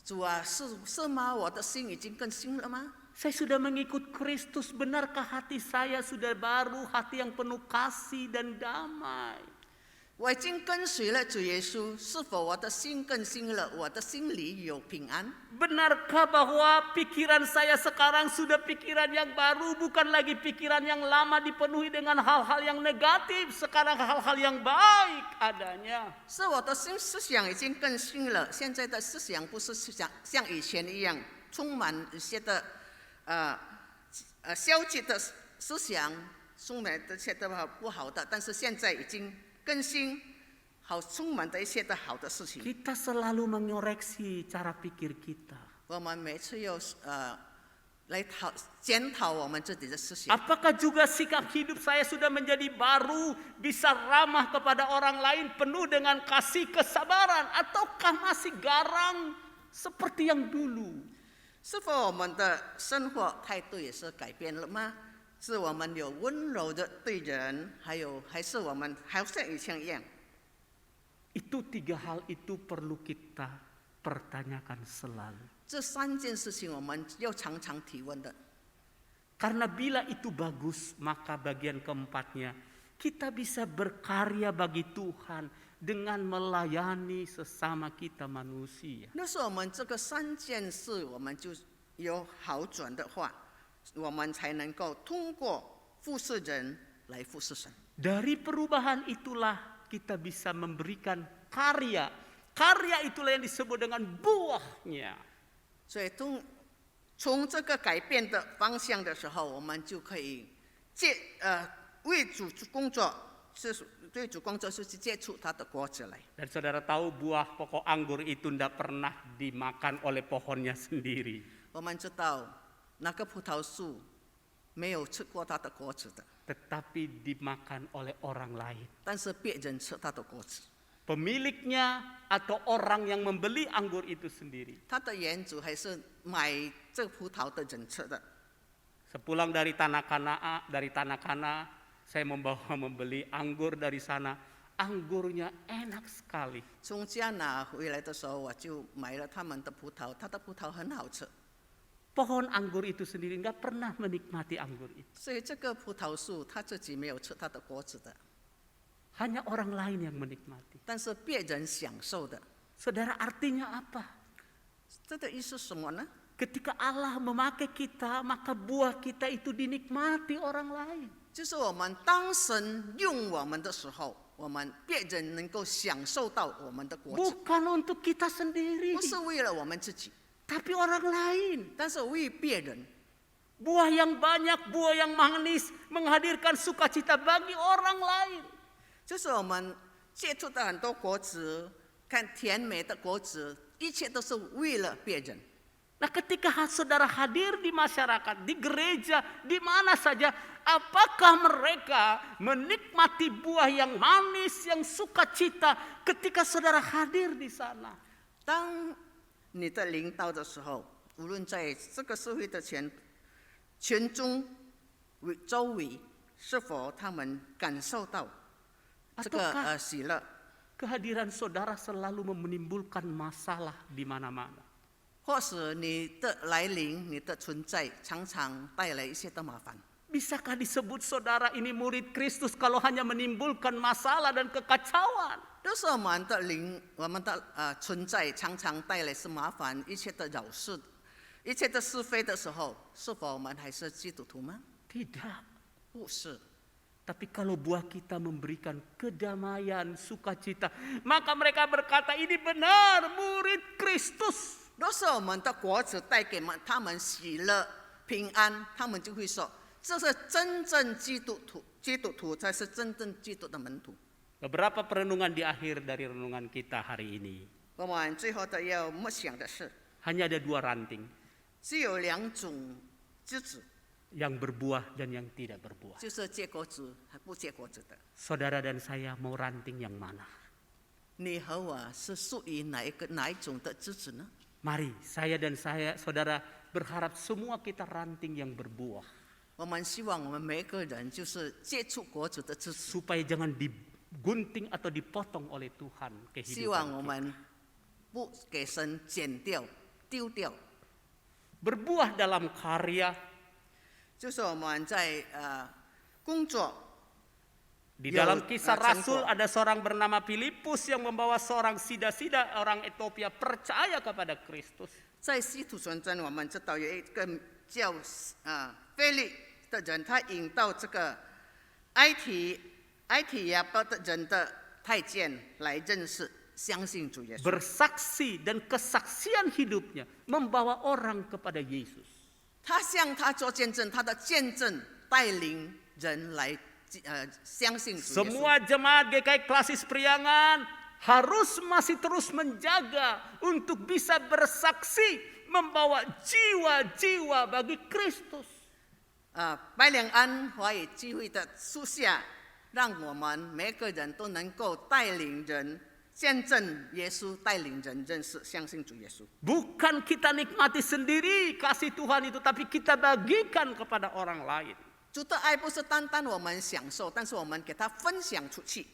主啊，是吗？我的心已经更新了吗？ Saya sudah mengikut Kristus, benarkah hati saya sudah baru, hati yang penuh kasih dan damai? 我已经跟随了主耶稣，是否我的心更新了？我的心里有平安？ Benarkah bahwa pikiran saya sekarang sudah pikiran yang baru, bukan lagi pikiran yang lama dipenuhi dengan hal-hal yang negatif, sekarang hal-hal yang baik adanya? 是我的心思想已经更新了，现在的思想不是像以前一样，充满一些的消极的思想，充满这些的不好的，但是现在已经更新，好充满的一些的好的事情。 Kita selalu mengoreksi cara pikir kita. 我们每次要来检讨我们自己的思想。 Apakah juga sikap hidup saya sudah menjadi baru, bisa ramah kepada orang lain, penuh dengan kasih kesabaran, ataukah masih garang seperti yang dulu? 是否我们的生活态度也是改变了吗？是我们有温柔的对人，还是我们还像以前一样？ Itu 3 hal itu perlu kita pertanyakan selalu. 这3件事情我们要常常提问的。 Karena bila itu bagus, maka bagian keempatnya, kita bisa berkarya bagi Tuhan dengan melayani sesama kita manusia. 那是我们这个3件事，我们就有好转的话，我们才能够通过服侍人来服侍神。 Dari perubahan itulah kita bisa memberikan karya. Karya itulah yang disebut dengan buahnya. 所以从这个改变的方向的时候，我们就可以为主工作，对主工作是去接触他的果子来。 Dan saudara tahu buah pokok anggur itu tidak pernah dimakan oleh pohonnya sendiri. 我们知道那个葡萄树没有吃过它的果子的， Tetapi dimakan oleh orang lain. 但是别人吃它的果子。 Pemiliknya atau orang yang membeli anggur itu sendiri. 它的园主还是买这个葡萄的人吃的。 Sepulang dari tanah Kana, saya membeli anggur dari sana. Anggurnya enak sekali. 从加拿回来的时候，我就买了他们的葡萄，它的葡萄很好吃。 Pohon anggur itu sendiri nggak pernah menikmati anggur itu. 所以这个葡萄树它自己没有吃它的果子的， Hanya orang lain yang menikmati. 但是别人享受的。 Saudara, artinya apa? 这的意思是什么呢？ Ketika Allah memakai kita, maka buah kita itu dinikmati orang lain. 就是我们当神用我们的时候，我们别人能够享受到我们的果子， Bukan untuk kita sendiri, 不是为了我们自己， tapi orang lain. 但是为别人。 Buah yang banyak, buah yang manis, menghadirkan sukacita bagi orang lain. 就是我们接触到很多果子，看甜美的果子，一切都是为了别人。 Nah, ketika saudara hadir di masyarakat, di gereja, di mana saja, apakah mereka menikmati buah yang manis, yang sukacita ketika saudara hadir di sana? 当你的领导的时候，无论在这个社会的群中周围，是否他们感受到这个喜乐？ Kehadiran saudara selalu menimbulkan masalah di mana-mana. 或是你的来临，你的存在，常常带来一些的麻烦。 Bisakah disebut saudara ini murid Kristus kalau hanya menimbulkan masalah dan kekacauan? 就是我们的灵，我们的存在，常常带来是麻烦，一切的扰事，一切的是非的时候，是否我们还是基督徒吗？ Tidak. 不是。 Tapi kalau buah kita memberikan kedamaian, sukacita, maka mereka berkata ini benar murid Kristus. 若是我们的果子带给他们喜乐、平安，他们就会说，这是真正基督徒，基督徒才是真正基督的门徒。 Beberapa perenungan di akhir dari renungan kita hari ini. 我们最后的要默想的是， Hanya ada 2 ranting. 只有2种枝子， Yang berbuah dan yang tidak berbuah. 就是结果子和不结果子的。 Saudara dan saya mau ranting yang mana? 你和我是属于哪一种的枝子呢？ Mari saya dan saudara berharap semua kita ranting yang berbuah. 我们希望我们每一个人就是结出果子的枝子， Supaya jangan digunting atau dipotong oleh Tuhan 希望我 kehidupan kita. 们不给神剪掉、丢掉。 Berbuah dalam karya, 就是我们在工作， di Ya, dalam kisah Rasul cengkok. ada seorang bernama Filipus yang membawa seorang sida-sida orang Ethiopia percaya kepada Kristus. 在使徒传真我们知道有一个叫腓力的人，他引到这个埃提亚巴的人的太监来认识、相信主耶稣。 Bersaksi dan kesaksian hidupnya membawa orang kepada Yesus. 他向他做见证，他的见证带领人来相信主耶稣。 Semua jemaat GKI Klasis Priangan harus masih terus menjaga untuk bisa bersaksi membawa jiwa-jiwa bagi Kristus. 白莲安华语聚会的树下，让我们每个人都能够带领人见证耶稣，带领人认识、相信主耶稣。 Bukan kita nikmati sendiri kasih Tuhan itu, tapi kita bagikan kepada orang lain. 主的爱不是单单我们享受，但是我们给他分享出去。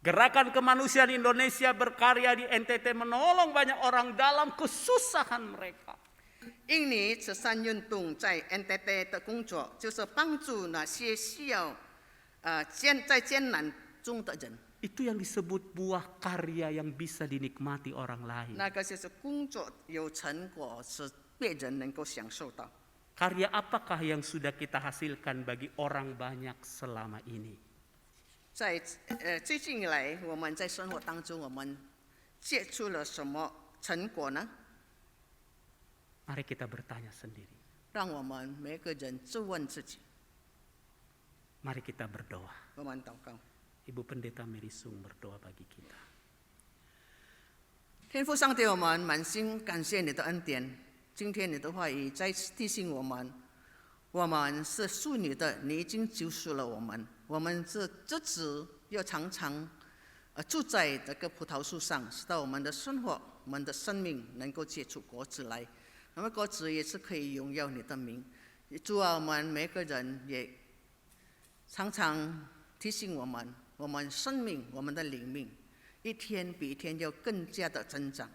Gerakan Kemanusiaan Indonesia berkarya di NTT menolong banyak orang dalam kesusahan mereka. 印尼慈善运动在 NTT 的工作，就是帮助那些需要在艰难中的人。 Itu yang disebut buah karya yang bisa dinikmati orang lain. 那个就是工作有成果，使别人能够享受到。 Karya apakah yang sudah kita hasilkan bagi orang banyak selama ini? 在最近以来，我们在生活当中，我们结出了什么成果呢？ Mari kita bertanya sendiri. 让我们每个人自问自己。 Mari kita berdoa. 我们祷告， Ibu Pendeta Merisung berdoa bagi kita. 天父上帝，我们满心感谢你的恩典。今天你的话语再次提醒我们，我们是属你的，你已经救赎了我们。我们这枝子要常常住在这个葡萄树上，使到我们的生活、我们的生命能够结出果子来。那么果子也是可以荣耀你的名。主啊，我们每个人也常常提醒我们，我们生命、我们的灵命，一天比一天要更加的增长。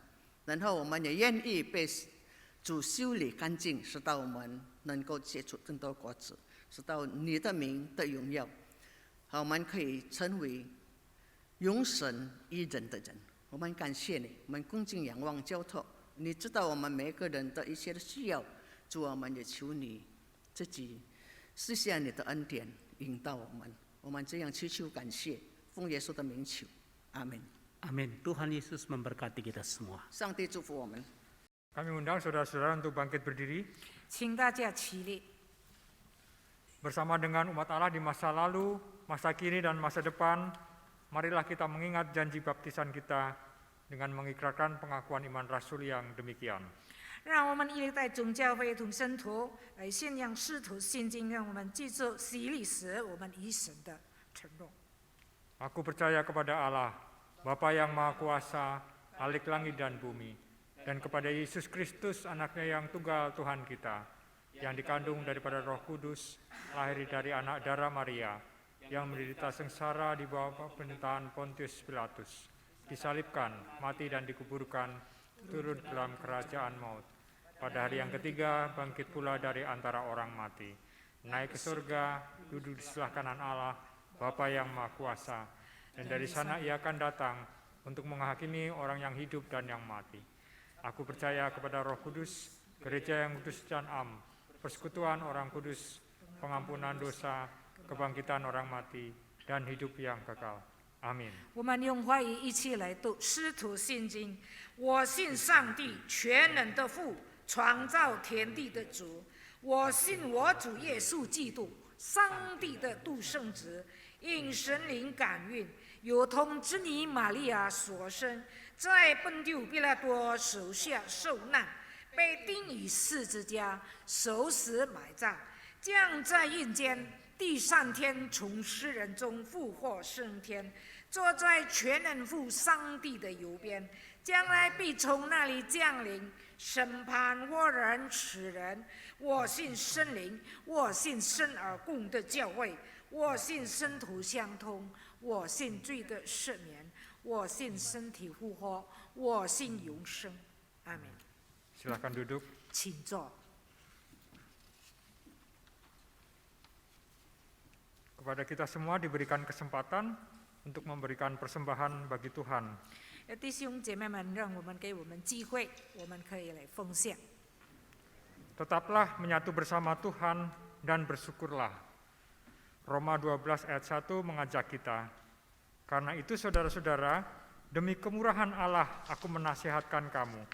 然后我们也愿意被主修理干净，使到我们能够结出更多果子，使到你的名的荣耀。好，我们可以成为永神一人的人。我们感谢你，我们恭敬仰望交托。你知道我们每个人的一些的需要，主，我们也求你自己施下你的恩典，引导我们。我们这样祈求感谢，奉耶稣的名求，阿门。 Amin. Tuhan Yesus memberkati kita semua. 上帝祝福我们。 Kami undang saudara-saudara untuk bangkit berdiri 请大家起立。 bersama dengan umat Allah di masa lalu, masa kini dan masa depan. Marilah kita mengingat janji baptisan kita dengan mengikrarkan pengakuan iman Rasul yang demikian. 让我们一历代总教会同圣徒来宣扬使徒信经，让我们记住洗礼时我们与神的承诺。 Aku percaya kepada Allah, Bapa yang Maha Kuasa, Khalik langit dan bumi, dan kepada Yesus Kristus, anaknya yang tunggal Tuhan kita, yang dikandung daripada Roh Kudus, lahir dari anak darah Maria, yang menderita sengsara di bawah pemerintahan Pontius Pilatus, disalibkan, mati dan dikuburkan, turun dalam kerajaan maut. Pada hari yang ketiga, bangkit pula dari antara orang mati, naik ke surga, duduk di sebelah kanan Allah, Bapa yang Maha Kuasa, dan dari sana ia akan datang untuk menghakimi orang yang hidup dan yang mati. Aku percaya kepada Roh Kudus, gereja yang kudus dan am, persekutuan orang kudus, pengampunan dosa, kebangkitan orang mati, dan hidup yang kekal. Amin. 我们用话语一起来读《使徒信经》。我信上帝全能的父，创造天地的主。我信我主耶稣基督，上帝的独生子，因神灵感孕，有同之女玛利亚所生，在本丢彼拉多手下受难，被钉于十字架，受死埋葬，将在阴间第3天从死人中复活升天，坐在全能父上帝的右边，将来必从那里降临，审判活人死人。我信圣灵，我信生而共的教会，我信圣徒相通，我信罪的赦免，我信身体复活，我信永生。阿门。 Silakan duduk. 请坐。 Kepada kita semua diberikan kesempatan untuk memberikan persembahan bagi Tuhan. 弟兄姐妹们，让我们给我们机会，我们可以来奉献。 Tetaplah menyatu bersama Tuhan dan bersyukurlah. Roma 12 ayat 1 mengajak kita. Karena itu saudara-saudara, demi kemurahan Allah aku menasihatkan kamu,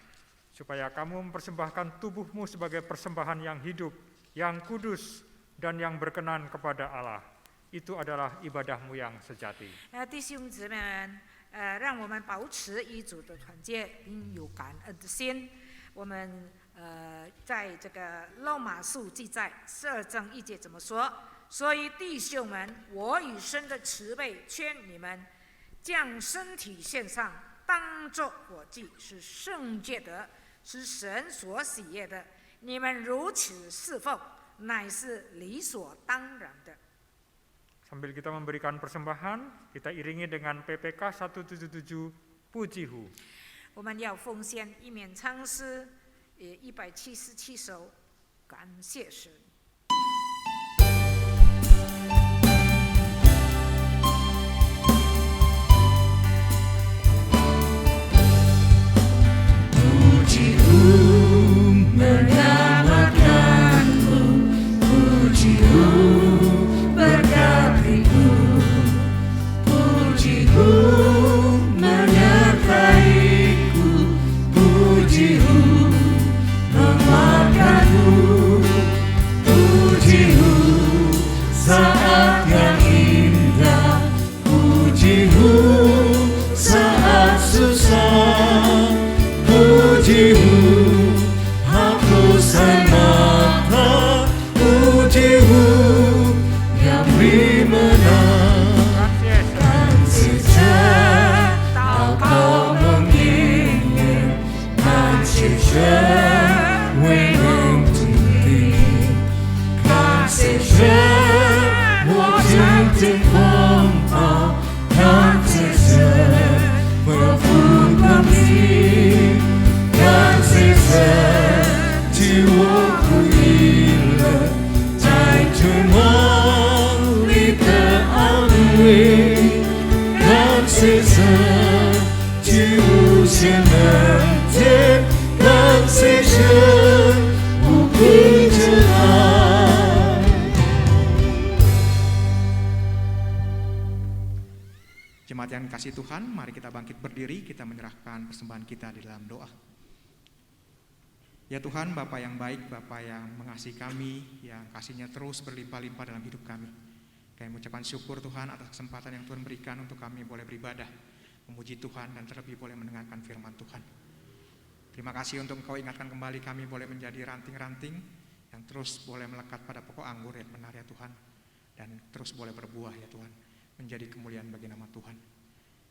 supaya kamu mempersembahkan tubuhmu sebagai persembahan yang hidup, yang kudus, dan yang berkenan kepada Allah. Itu adalah ibadahmu yang sejati. 弟兄姊妹们，让我们保持与主的团结，并有感恩的心。我们在这个罗马书记载12章1节怎么说？所以弟兄们，我以神的慈悲劝你们，将身体献上，当作火祭，是圣洁的，是神所喜悦的。你们如此侍奉，乃是理所当然的。 Sambil kita memberikan persembahan, kita iringi dengan PPK 177 Pujihu. 我们要奉献一面唱诗，177首，感谢神。 Jemaat yang dikasihi Tuhan, mari kita bangkit berdiri, kita menyerahkan persembahan kita di dalam doa. Ya Tuhan, Bapa yang baik, Bapa yang mengasihi kami, yang kasih-Nya terus berlimpah-limpah dalam hidup kami. Kami mengucapkan syukur Tuhan atas kesempatan yang Tuhan berikan untuk kami boleh beribadah, memuji Tuhan, dan terlebih boleh mendengarkan firman Tuhan. Terima kasih untuk Engkau ingatkan kembali kami boleh menjadi ranting-ranting yang terus boleh melekat pada pokok anggur yang benar ya Tuhan, dan terus boleh berbuah ya Tuhan, menjadi kemuliaan bagi nama Tuhan.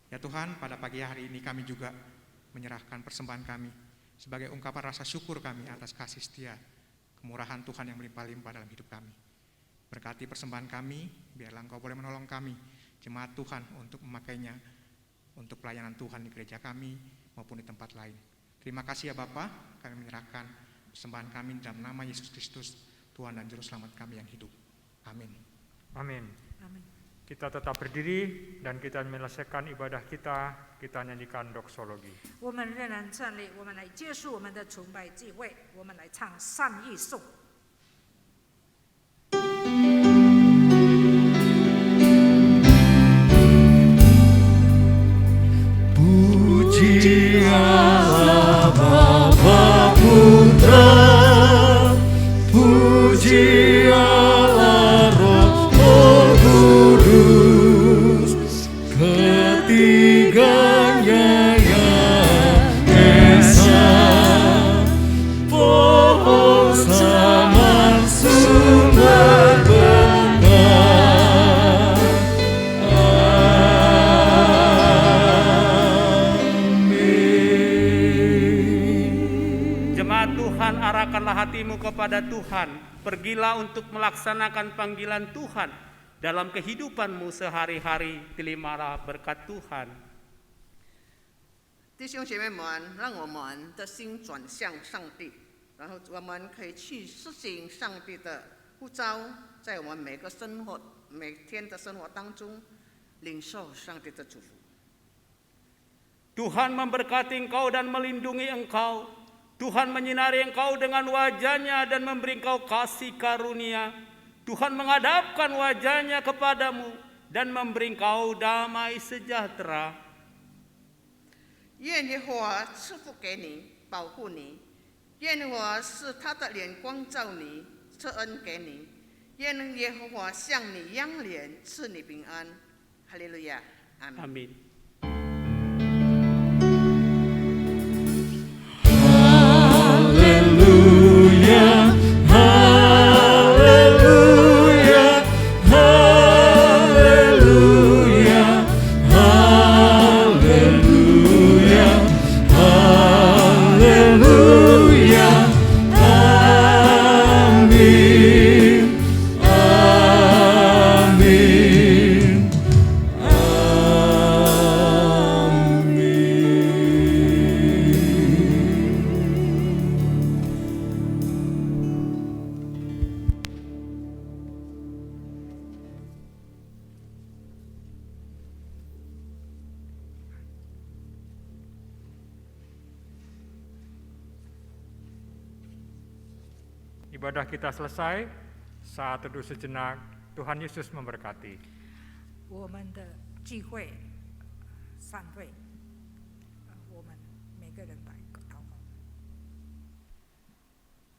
Ya Tuhan, pada pagi hari ini kami juga menyerahkan persembahan kami sebagai ungkapan rasa syukur kami atas kasih setia, kemurahan Tuhan yang melimpah-limpah dalam hidup kami. Berkati persembahan kami, biarlah Engkau boleh menolong kami, jemaat Tuhan, untuk memakainya untuk pelayanan Tuhan di gereja kami maupun di tempat lain. Terima kasih ya Bapa, kami menyerahkan persembahan kami dalam nama Yesus Kristus, Tuhan dan Juru Selamat kami yang hidup. Amin. Amin. Amin. Kita tetap berdiri dan kita menyelesaikan ibadah kita nyanyikan doksologi. 我们仍然站立，我们来结束我们的崇拜聚会，我们来唱善意颂。 Puji Allah Bapa Putra, puji Allah Roh Kudus, ketiganya yang esa, pohon zaman sumber berkah. kepada Tuhan, pergilah untuk melaksanakan panggilan Tuhan dalam kehidupanmu sehari-hari. Terimalah berkat Tuhan. 弟兄姐妹们，让我们的心转向上帝，然后我们可以去实行上帝的呼召，在我们每天的生活当中，领受上帝的祝福。 Tuhan memberkati engkau dan melindungi engkau. Tuhan menyinari engkau dengan wajah-Nya dan memberi engkau kasih karunia. Tuhan menghadapkan wajah-Nya kepadamu dan memberi engkau damai sejahtera. 愿耶和华赐福给你，保护你；愿耶和华使他的脸光照你，赐恩给你；愿耶和华向你扬脸，赐你平安。哈利路亚，阿门。 Amin. Ibadah kita selesai, saat teduh sejenak, Tuhan Yesus memberkati. 我们的聚会散会，我们每个人把